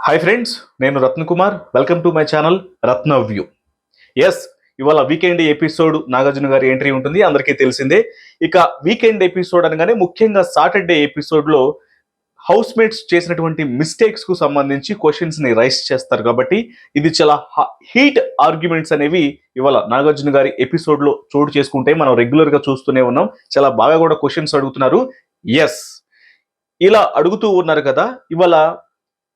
Hi friends, నేను Ratna Kumar. Welcome to my channel Ratna view. Yes, ఇవాళ weekend episode Nagarjuna గారి entry ఉంటుంది, అందరికీ తెలిసిందే. ఇక వీకెండ్ ఎపిసోడ్ అనగానే ముఖ్యంగా సాటర్డే ఎపిసోడ్లో హౌస్ మేట్స్ చేసినటువంటి మిస్టేక్స్ కు సంబంధించి క్వశ్చన్స్ ని రైస్ చేస్తారు. కాబట్టి ఇది చాలా హీట్ ఆర్గ్యుమెంట్స్ అనేవి ఇవాళ నాగార్జున గారి ఎపిసోడ్ లో చోటు చేసుకుంటే మనం రెగ్యులర్ గా చూస్తూనే ఉన్నాం. చాలా బాగా కూడా క్వశ్చన్స్ అడుగుతున్నారు. ఎస్, ఇలా అడుగుతూ ఉన్నారు కదా. ఇవాళ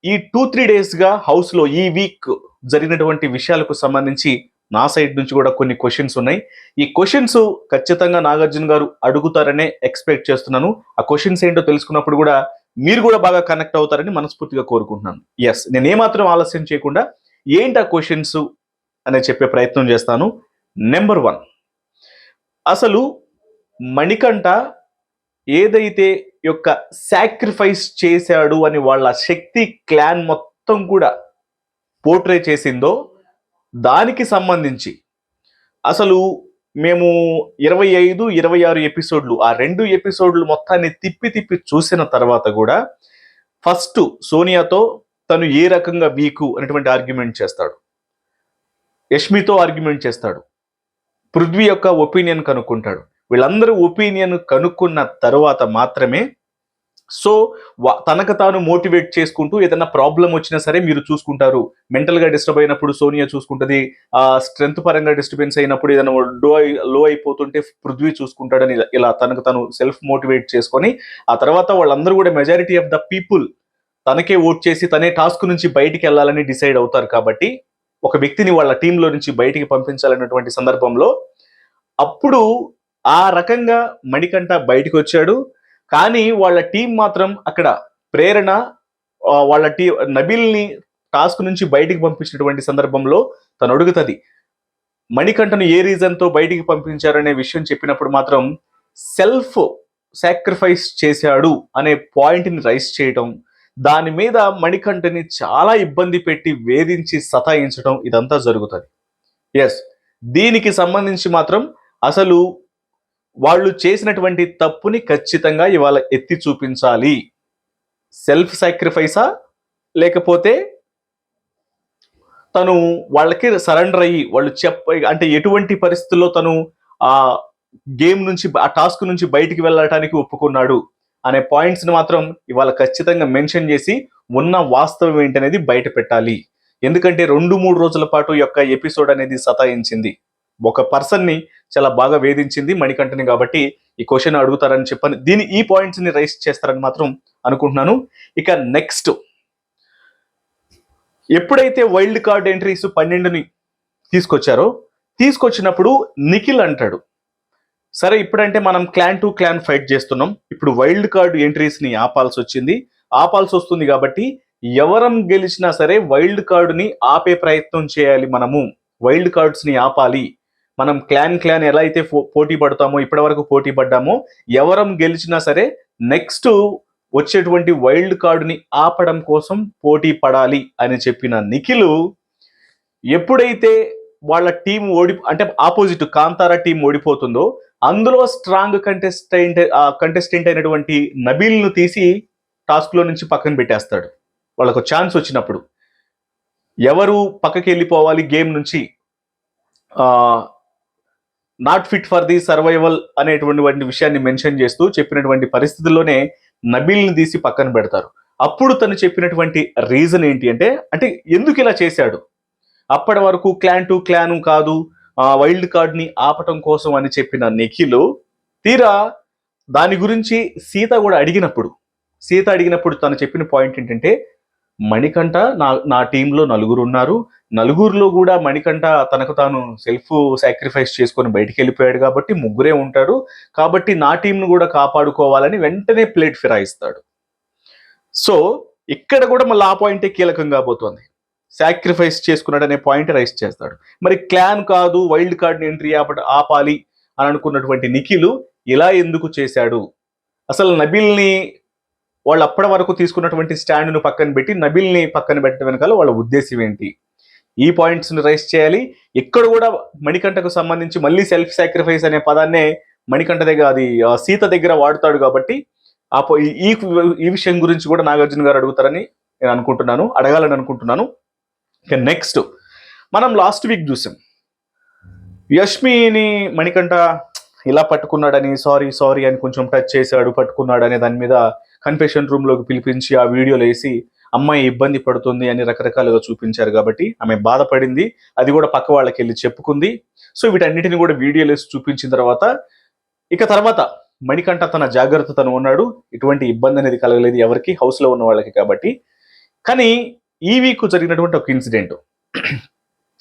ఈ 2-3 డేస్ గా హౌస్ లో ఈ వీక్ జరిగినటువంటి విషయాలకు సంబంధించి నా సైడ్ నుంచి కూడా కొన్ని క్వశ్చన్స్ ఉన్నాయి. ఈ క్వశ్చన్స్ ఖచ్చితంగా నాగార్జున గారు అడుగుతారనే ఎక్స్పెక్ట్ చేస్తున్నాను. ఆ క్వశ్చన్స్ ఏంటో తెలుసుకున్నప్పుడు కూడా మీరు కూడా బాగా కనెక్ట్ అవుతారని మనస్ఫూర్తిగా కోరుకుంటున్నాను. ఎస్, నేను ఏమాత్రం ఆలస్యం చేయకుండా ఏంటి ఆ క్వశ్చన్స్ అనే చెప్పే ప్రయత్నం చేస్తాను. నెంబర్ 1, అసలు మణికంఠ ఏదైతే యొక్క సాక్రిఫైస్ చేశాడు అని వాళ్ళ శక్తి క్లాన్ మొత్తం కూడా పోర్ట్రే చేసిందో దానికి సంబంధించి అసలు మేము 25-26 ఎపిసోడ్లు, ఆ 2 ఎపిసోడ్లు మొత్తాన్ని తిప్పి చూసిన తర్వాత కూడా ఫస్ట్ సోనియాతో తను ఏ రకంగా వీకు అనేటువంటి ఆర్గ్యుమెంట్ చేస్తాడు, యష్మితో ఆర్గ్యుమెంట్ చేస్తాడు, పృథ్వీ యొక్క ఒపీనియన్ కనుక్కుంటాడు. వీళ్ళందరూ ఒపీనియన్ కనుక్కున్న తర్వాత మాత్రమే సో తనకు తాను మోటివేట్ చేసుకుంటూ ఏదైనా ప్రాబ్లం వచ్చినా సరే మీరు చూసుకుంటారు, మెంటల్ గా డిస్టర్బ్ అయినప్పుడు సోనియా చూసుకుంటుంది, స్ట్రెంత్ పరంగా డిస్టర్బెన్స్ అయినప్పుడు ఏదైనా లో అయిపోతుంటే పృథ్వీ చూసుకుంటాడని ఇలా తనకు తను సెల్ఫ్ మోటివేట్ చేసుకొని ఆ తర్వాత వాళ్ళందరూ కూడా మెజారిటీ ఆఫ్ ద పీపుల్ తనకే ఓట్ చేసి తనే టాస్క్ నుంచి బయటికి వెళ్ళాలని డిసైడ్ అవుతారు. కాబట్టి ఒక వ్యక్తిని వాళ్ళ టీంలో నుంచి బయటికి పంపించాలన్నటువంటి సందర్భంలో అప్పుడు ఆ రకంగా మణికంఠ బయటికి వచ్చాడు. కానీ వాళ్ళ టీం మాత్రం అక్కడ ప్రేరణ వాళ్ళ నబిల్ని టాస్క్ నుంచి బయటికి పంపించినటువంటి సందర్భంలో తను అడుగుతుంది, మణికంఠను ఏ రీజన్ తో బయటికి పంపించారనే విషయం చెప్పినప్పుడు మాత్రం సెల్ఫ్ సాక్రిఫైస్ చేశాడు అనే పాయింట్ ని రైస్ చేయటం, దాని మీద మణికంఠని చాలా ఇబ్బంది పెట్టి వేధించి సతాయించడం ఇదంతా జరుగుతుంది. ఎస్, దీనికి సంబంధించి మాత్రం అసలు వాళ్ళు చేసినటువంటి తప్పుని ఖచ్చితంగా ఇవాళ ఎత్తి చూపించాలి. సెల్ఫ్ సాక్రిఫైసా లేకపోతే తను వాళ్ళకి సరెండర్ అయ్యి వాళ్ళు అంటే ఎటువంటి పరిస్థితుల్లో తను ఆ గేమ్ నుంచి ఆ టాస్క్ నుంచి బయటికి వెళ్ళటానికి ఒప్పుకున్నాడు అనే పాయింట్స్ ని మాత్రం ఇవాళ ఖచ్చితంగా మెన్షన్ చేసి ఉన్న వాస్తవం ఏంటనేది బయట పెట్టాలి. ఎందుకంటే 2-3 రోజుల పాటు యొక్క ఎపిసోడ్ అనేది సతాయించింది, ఒక పర్సన్ ని చాలా బాగా వేధించింది మణికంఠని. కాబట్టి ఈ క్వశ్చన్ అడుగుతారని చెప్పని ఈ పాయింట్స్ ని రైస్ చేస్తారని మాత్రం అనుకుంటున్నాను. ఇక నెక్స్ట్, ఎప్పుడైతే వైల్డ్ కార్డ్ ఎంట్రీస్ 12ని తీసుకొచ్చినప్పుడు నిఖిల్ అంటాడు, సరే ఇప్పుడంటే మనం క్లాన్ టు క్లాన్ ఫైట్ చేస్తున్నాం, ఇప్పుడు వైల్డ్ కార్డ్ ఎంట్రీస్ ని ఆపాల్సి వస్తుంది కాబట్టి ఎవరం గెలిచినా సరే వైల్డ్ కార్డ్ ని ఆపే ప్రయత్నం చేయాలి, మనము వైల్డ్ కార్డ్స్ ని ఆపాలి, మనం క్లాన్ ఎలా అయితే పోటీ పడతామో ఇప్పటి వరకు పోటీ పడ్డామో ఎవరం గెలిచినా సరే నెక్స్ట్ వచ్చేటువంటి వైల్డ్ కార్డుని ఆపడం కోసం పోటీ పడాలి అని చెప్పిన నిఖిల్ ఎప్పుడైతే వాళ్ళ టీం అంటే ఆపోజిట్ కాంతారా టీం ఓడిపోతుందో అందులో స్ట్రాంగ్ కంటెస్టెంట్ అయినటువంటి నబీల్ ను తీసి టాస్క్ లో నుంచి పక్కన పెట్టేస్తాడు. వాళ్ళకు ఛాన్స్ వచ్చినప్పుడు ఎవరు పక్కకి వెళ్ళిపోవాలి గేమ్ నుంచి, not fit for the survival అనేటువంటి విషయాన్ని మెన్షన్ చేస్తూ చెప్పినటువంటి పరిస్థితుల్లోనే నబీల్ని తీసి పక్కన పెడతారు. అప్పుడు తను చెప్పినటువంటి రీజన్ ఏంటి అంటే ఎందుకు ఇలా చేశాడు, అప్పటి వరకు క్లాన్ టు క్లాన్ కాదు వైల్డ్ కార్డ్ ని ఆపటం కోసం అని చెప్పిన నిఖిల్ తీరా దాని గురించి సీత అడిగినప్పుడు తను చెప్పిన పాయింట్ ఏంటంటే, మణికంఠ నా టీంలో 4 ఉన్నారు, 4లో కూడా మణికంఠ తనకు తాను సెల్ఫ్ సాక్రిఫైస్ చేసుకొని బయటికి వెళ్ళిపోయాడు కాబట్టి 3 ఉంటాడు, కాబట్టి నా టీంను కూడా కాపాడుకోవాలని వెంటనే ప్లేట్ ఫిరాయిస్తాడు. సో ఇక్కడ కూడా మళ్ళీ ఆ పాయింటే కీలకంగా పోతుంది, సాక్రిఫైస్ చేసుకున్నాడు అనే పాయింట్ రైస్ చేస్తాడు. మరి క్లాన్ కాదు వైల్డ్ కార్డ్ ఎంట్రీ ఆపాలి అని అనుకున్నటువంటి నిఖిల్ ఇలా ఎందుకు చేశాడు, అసలు నబీల్ని వాళ్ళు అప్పటి వరకు తీసుకున్నటువంటి స్టాండ్ను పక్కన పెట్టి నబీల్ని పక్కన పెట్టడం వెనకాల వాళ్ళ ఉద్దేశం ఏంటి, ఈ పాయింట్స్ ని రైస్ చేయాలి. ఇక్కడ కూడా మణికంఠకు సంబంధించి మళ్ళీ సెల్ఫ్ సాక్రిఫైస్ అనే పదాన్నే మణికంఠ దగ్గర సీత దగ్గర వాడుతాడు కాబట్టి ఈ విషయం గురించి కూడా నాగార్జున గారు అడుగుతారని నేను అనుకుంటున్నాను, అడగాలని అనుకుంటున్నాను. ఇక నెక్స్ట్ మనం లాస్ట్ వీక్ చూసాం యష్మిని మణికంఠ ఇలా పట్టుకున్నాడని, సారీ సారీ అని కొంచెం టచ్ చేశాడు, పట్టుకున్నాడనే దాని మీద కన్ఫెషన్ రూమ్ లోకి పిలిపించి ఆ వీడియోలు వేసి అమ్మాయి ఇబ్బంది పడుతుంది అని రకరకాలుగా చూపించారు కాబట్టి ఆమె బాధపడింది, అది కూడా పక్క వాళ్ళకి వెళ్ళి చెప్పుకుంది. సో వీటన్నిటిని కూడా వీడియోలు వేసి చూపించిన తర్వాత ఇక తర్వాత మణికంఠ తన జాగ్రత్తతను ఉన్నాడు, ఎటువంటి ఇబ్బంది అనేది కలగలేదు ఎవరికి, హౌస్ లో ఉన్న వాళ్ళకి కాబట్టి. కానీ ఈ వీక్ జరిగినటువంటి ఒక ఇన్సిడెంట్,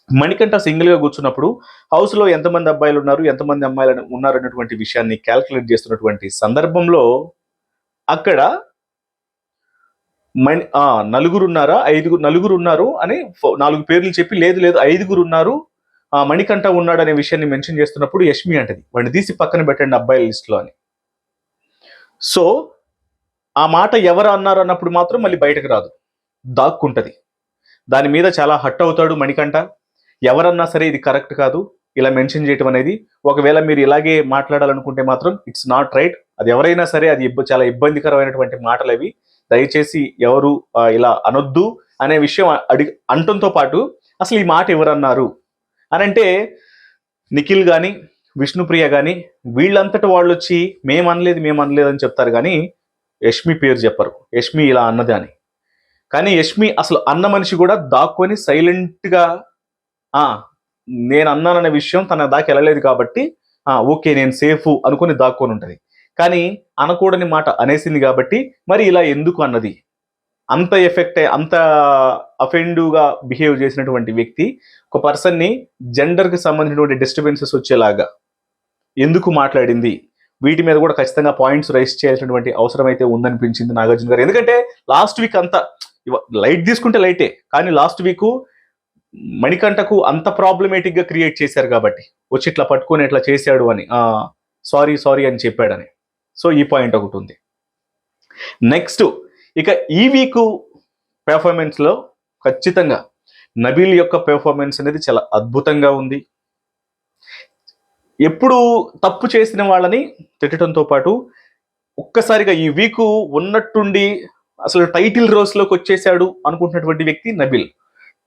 మణికంఠ సింగిల్ గా కూర్చున్నప్పుడు హౌస్ లో ఎంతమంది అబ్బాయిలు ఉన్నారు, ఎంతమంది అమ్మాయిలు ఉన్నారు అన్నటువంటి విషయాన్ని క్యాల్కులేట్ చేస్తున్నటువంటి సందర్భంలో అక్కడ నలుగురు ఉన్నారా, నలుగురు ఉన్నారు అని 4 పేర్లు చెప్పి లేదు లేదు 5గురు ఉన్నారు, మణికంఠ ఉన్నాడు అనే విషయాన్ని మెన్షన్ చేస్తున్నప్పుడు యష్మి అంటది వాడిని తీసి పక్కన పెట్టండి అబ్బాయిల లిస్ట్ లో అని. సో ఆ మాట ఎవరు అన్నారు అన్నప్పుడు మాత్రం మళ్ళీ బయటకు రాదు, దాక్కుంటది. దాని మీద చాలా హట్ అవుతాడు మణికంఠ. ఎవరన్నా సరే ఇది కరెక్ట్ కాదు ఇలా మెన్షన్ చేయటం అనేది, ఒకవేళ మీరు ఇలాగే మాట్లాడాలనుకుంటే మాత్రం ఇట్స్ నాట్ రైట్, అది ఎవరైనా సరే అది చాలా ఇబ్బందికరమైనటువంటి మాటలు అవి, దయచేసి ఎవరు ఇలా అనొద్దు అనే విషయం అంటంతో పాటు అసలు ఈ మాట ఎవరన్నారు అని అంటే నిఖిల్ కానీ విష్ణుప్రియ కానీ వీళ్ళంతటి వాళ్ళు వచ్చి మేము అనలేదు అని చెప్తారు, కానీ యష్మి పేరు చెప్పరు, యష్మి ఇలా అన్నది అని. కానీ యష్మి అసలు అన్న మనిషి కూడా దాక్కొని సైలెంట్గా నేను అన్నాననే విషయం తన దాకా వెళ్ళలేదు కాబట్టి ఓకే నేను సేఫ్ అనుకుని దాక్కొని ఉంటుంది. కానీ అనకూడని మాట అనేసింది కాబట్టి మరి ఇలా ఎందుకు అన్నది, అంత అంత అఫెండివ్గా బిహేవ్ చేసినటువంటి వ్యక్తి ఒక పర్సన్ని జెండర్కి సంబంధించినటువంటి డిస్టర్బెన్సెస్ వచ్చేలాగా ఎందుకు మాట్లాడింది, వీటి మీద కూడా ఖచ్చితంగా పాయింట్స్ రైస్ చేయాల్సినటువంటి అవసరం అయితే ఉందనిపించింది నాగార్జున గారు. ఎందుకంటే లాస్ట్ వీక్ అంతా లైట్ తీసుకుంటే లైటే, కానీ లాస్ట్ వీక్ మణికంఠకు అంత ప్రాబ్లమేటిక్ గా క్రియేట్ చేశారు కాబట్టి వచ్చి ఇట్లా పట్టుకొని ఇట్లా చేశాడు అని, సారీ అని చెప్పాడని. సో ఈ పాయింట్ ఒకటి ఉంది. నెక్స్ట్ ఇక ఈ వీక్ పెర్ఫార్మెన్స్ లో ఖచ్చితంగా నబీల్ యొక్క పెర్ఫార్మెన్స్ అనేది చాలా అద్భుతంగా ఉంది. ఎప్పుడు తప్పు చేసిన వాళ్ళని తిట్టడంతో పాటు ఒక్కసారిగా ఈ వీక్ ఉన్నట్టుండి అసలు టైటిల్ రోస్లోకి వచ్చేసాడు అనుకుంటున్నటువంటి వ్యక్తి నబీల్.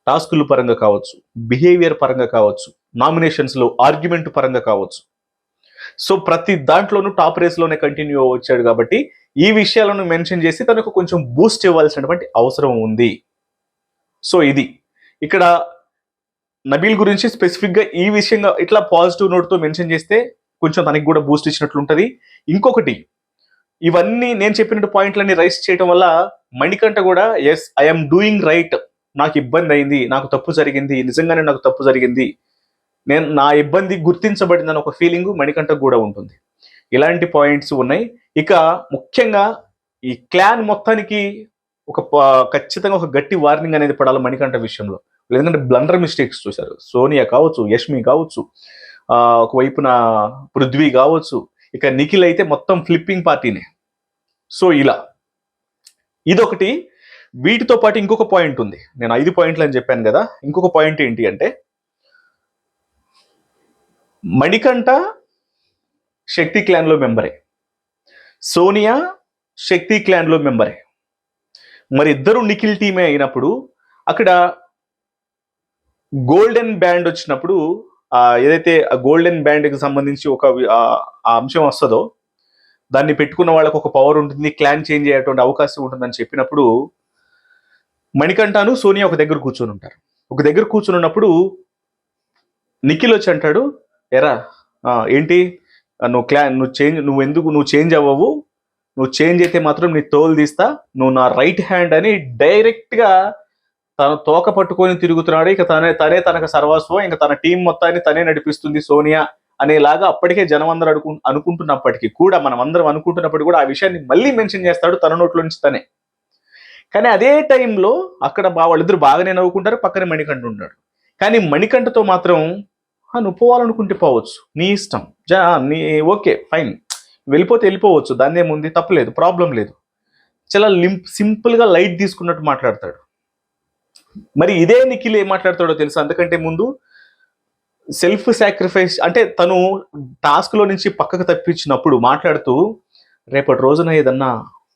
టాస్కుల పరంగా కావచ్చు, బిహేవియర్ పరంగా కావచ్చు, నామినేషన్స్లో ఆర్గ్యుమెంట్ పరంగా కావచ్చు, సో ప్రతి దాంట్లోనూ టాప్ రేస్లోనే కంటిన్యూ వచ్చాడు కాబట్టి ఈ విషయాలను మెన్షన్ చేసి తనకు కొంచెం బూస్ట్ ఇవ్వాల్సినటువంటి అవసరం ఉంది. సో ఇది ఇక్కడ నబీల్ గురించి స్పెసిఫిక్గా ఈ విషయంగా ఇట్లా పాజిటివ్ నోట్తో మెన్షన్ చేస్తే కొంచెం తనకి కూడా బూస్ట్ ఇచ్చినట్లు ఉంటుంది. ఇంకొకటి, ఇవన్నీ నేను చెప్పినట్టు పాయింట్లన్నీ రైస్ చేయడం వల్ల మణికంఠ కూడా ఎస్ ఐఎమ్ డూయింగ్ రైట్, నాకు ఇబ్బంది అయింది, నాకు తప్పు జరిగింది, నిజంగానే నాకు తప్పు జరిగింది, నా ఇబ్బంది గుర్తించబడిందని ఒక ఫీలింగ్ మణికంఠకు కూడా ఉంటుంది. ఇలాంటి పాయింట్స్ ఉన్నాయి. ఇక ముఖ్యంగా ఈ క్లాన్ మొత్తానికి ఖచ్చితంగా ఒక గట్టి వార్నింగ్ అనేది పడాలి మణికంఠ విషయంలో. ఎందుకంటే బ్లండర్ మిస్టేక్స్ చూశారు, సోనియా కావచ్చు, యష్మి కావచ్చు, ఒకవైపున పృథ్వీ కావచ్చు, ఇక నిఖిల్ అయితే మొత్తం ఫ్లిప్పింగ్ పార్టీనే. సో ఇలా ఇదొకటి. వీటితో పాటు ఇంకొక పాయింట్ ఉంది, నేను 5 పాయింట్లు అని చెప్పాను కదా, ఇంకొక పాయింట్ ఏంటి అంటే మణికంఠ శక్తి క్లాన్లో మెంబరే, సోనియా శక్తి క్లాన్లో మెంబరే, మరి ఇద్దరు నిఖిల్ టీమే అయినప్పుడు అక్కడ గోల్డెన్ బ్యాండ్ వచ్చినప్పుడు ఏదైతే గోల్డెన్ బ్యాండ్కి సంబంధించి ఒక అంశం వస్తుందో దాన్ని పెట్టుకున్న వాళ్ళకు ఒక పవర్ ఉంటుంది, క్లాన్ చేంజ్ అయ్యేటువంటి అవకాశం ఉంటుందని చెప్పినప్పుడు మణికంఠను సోనియా ఒక దగ్గర కూర్చొని ఉంటారు. ఒక దగ్గర కూర్చొని ఉన్నప్పుడు నిఖిల్ వచ్చి అంటాడు, ఎరా ఏంటి నువ్వు చేంజ్ అవ్వవు, నువ్వు చేంజ్ అయితే మాత్రం నీ తోలు తీస్తా, నువ్వు నా రైట్ హ్యాండ్ అని డైరెక్ట్గా తన తోక పట్టుకొని తిరుగుతున్నాడు. ఇక తనే తనకు సర్వస్వం, ఇంకా తన టీం మొత్తాన్ని తనే నడిపిస్తుంది సోనియా అనేలాగా అప్పటికే జనం అందరూ అనుకుంటున్నప్పటికీ కూడా, మనం అందరం అనుకుంటున్నప్పటికీ కూడా ఆ విషయాన్ని మళ్ళీ మెన్షన్ చేస్తాడు తన నోట్లో నుంచి తనే. కానీ అదే టైంలో అక్కడ వాళ్ళిద్దరు బాగానే నవ్వుకుంటారు, పక్కనే మణికంఠ ఉంటాడు. కానీ మణికంఠతో మాత్రం నువ్వు పోవాలనుకుంటే పోవచ్చు, నీ ఇష్టం, ఓకే ఫైన్, వెళ్ళిపోతే వెళ్ళిపోవచ్చు, దాన్ని ఏముంది, తప్పలేదు, ప్రాబ్లం లేదు, చాలా సింపుల్గా లైట్ తీసుకున్నట్టు మాట్లాడతాడు. మరి ఇదే నిఖిల్ ఏం మాట్లాడతాడో తెలుసా, అందుకంటే ముందు సెల్ఫ్ సాక్రిఫైస్ అంటే తను టాస్క్లో నుంచి పక్కకు తప్పించినప్పుడు మాట్లాడుతూ రేపటి రోజున ఏదన్నా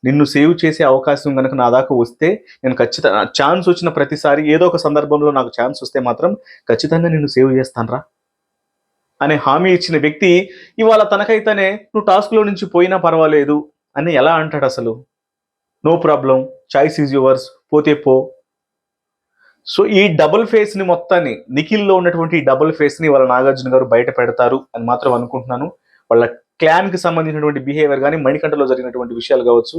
నిన్ను సేవ్ చేసే అవకాశం కనుక నా దాకా వస్తే నేను ఖచ్చితంగా ఛాన్స్ వచ్చిన ప్రతిసారి ఏదో ఒక సందర్భంలో నాకు ఛాన్స్ వస్తే మాత్రం ఖచ్చితంగా నిన్ను సేవ్ చేస్తానురా అనే హామీ ఇచ్చిన వ్యక్తి ఇవాళ తనకైతేనే నువ్వు టాస్క్లో నుంచి పోయినా పర్వాలేదు అని ఎలా అంటాడు అసలు? No problem, choice is yours, పోతే పో. సో ఈ డబుల్ ఫేస్ని మొత్తాన్ని, నిఖిల్లో ఉన్నటువంటి ఈ డబుల్ ఫేస్ని వాళ్ళ నాగార్జున గారు బయట పెడతారు అని మాత్రం అనుకుంటున్నాను. వాళ్ళ క్లాన్కి సంబంధించినటువంటి బిహేవియర్ కానీ, మణికంఠలో జరిగినటువంటి విషయాలు కావచ్చు,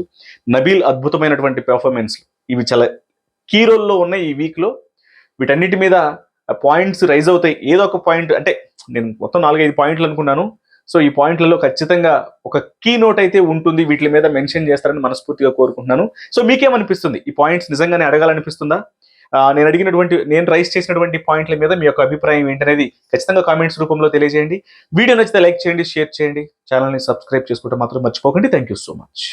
నబీల్ అద్భుతమైనటువంటి పెర్ఫార్మెన్స్, ఇవి చాలా కీ రోల్లో ఉన్నాయి ఈ వీక్లో. వీటన్నిటి మీద పాయింట్స్ రైజ్ అవుతాయి. ఏదో ఒక పాయింట్, అంటే నేను మొత్తం 4-5 పాయింట్లు అనుకున్నాను. సో ఈ పాయింట్లలో ఖచ్చితంగా ఒక కీ నోట్ అయితే ఉంటుంది, వీటి మీద మెన్షన్ చేస్తారని మనస్ఫూర్తిగా కోరుకుంటున్నాను. సో మీకేమనిపిస్తుంది? ఈ పాయింట్స్ నిజంగానే అడగాలనిపిస్తుందా? నేను రైస్ చేసినటువంటి పాయింట్ల మీద మీ యొక్క అభిప్రాయం ఏంటనేది ఖచ్చితంగా కామెంట్స్ రూపంలో తెలియజేయండి. వీడియో నచ్చితే లైక్ చేయండి, షేర్ చేయండి, ఛానల్ని సబ్స్క్రైబ్ చేసుకుంటే మాత్రం మర్చిపోకండి. Thank you so much.